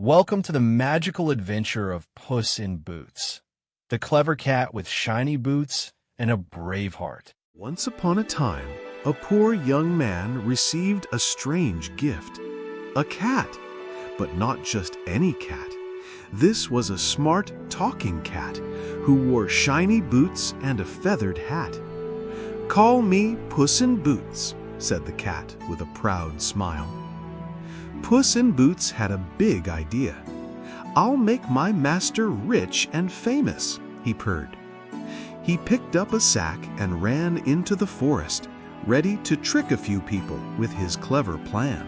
Welcome to the magical adventure of Puss in Boots, the clever cat with shiny boots and a brave heart. Once upon a time, a poor young man received a strange gift, a cat, but not just any cat. This was a smart, talking cat who wore shiny boots and a feathered hat. "Call me Puss in Boots," said the cat with a proud smile. Puss in Boots had a big idea. "I'll make my master rich and famous," he purred. He picked up a sack and ran into the forest, ready to trick a few people with his clever plan.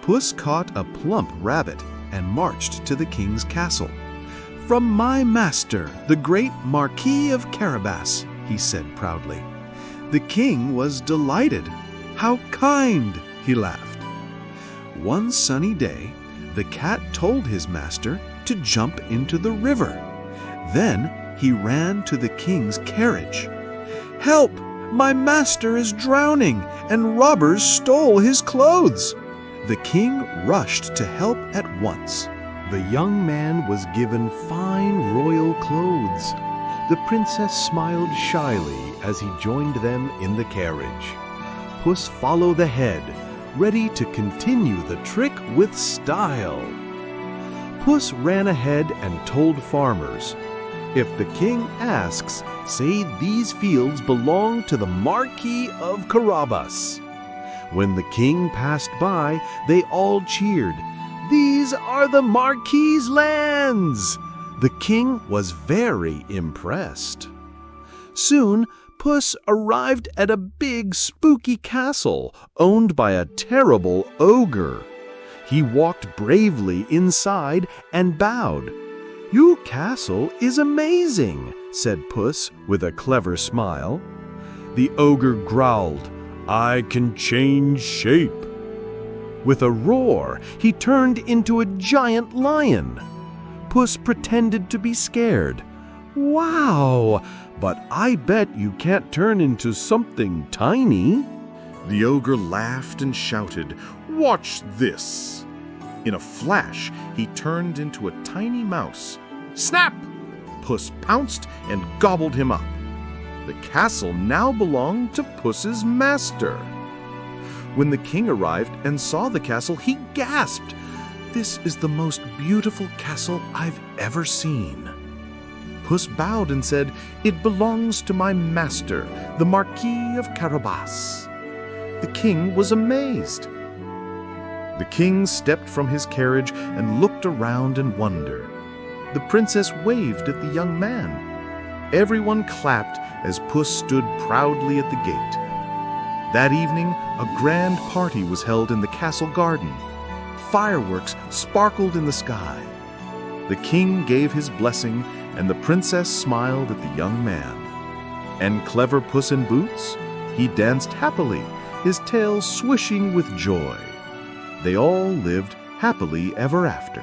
Puss caught a plump rabbit and marched to the king's castle. "From my master, the great Marquis of Carabas," he said proudly. The king was delighted. "How kind!" he laughed. One sunny day, the cat told his master to jump into the river. Then he ran to the king's carriage. "Help! My master is drowning, and robbers stole his clothes!" The king rushed to help at once. The young man was given fine royal clothes. The princess smiled shyly as he joined them in the carriage. Puss followed ahead, ready to continue the trick with style. Puss ran ahead and told farmers, "If the king asks, say these fields belong to the Marquis of Carabas." When the king passed by, they all cheered, "These are the Marquis's lands!" The king was very impressed. Soon, Puss arrived at a big, spooky castle owned by a terrible ogre. He walked bravely inside and bowed. "Your castle is amazing," said Puss with a clever smile. The ogre growled, "I can change shape." With a roar, he turned into a giant lion. Puss pretended to be scared. "Wow! But I bet you can't turn into something tiny." The ogre laughed and shouted, "Watch this!" In a flash, he turned into a tiny mouse. Snap! Puss pounced and gobbled him up. The castle now belonged to Puss's master. When the king arrived and saw the castle, he gasped, "This is the most beautiful castle I've ever seen." Puss bowed and said, "It belongs to my master, the Marquis of Carabas." The king was amazed. The king stepped from his carriage and looked around in wonder. The princess waved at the young man. Everyone clapped as Puss stood proudly at the gate. That evening, a grand party was held in the castle garden. Fireworks sparkled in the sky. The king gave his blessing, and the princess smiled at the young man. And clever Puss in Boots? He danced happily, his tail swishing with joy. They all lived happily ever after.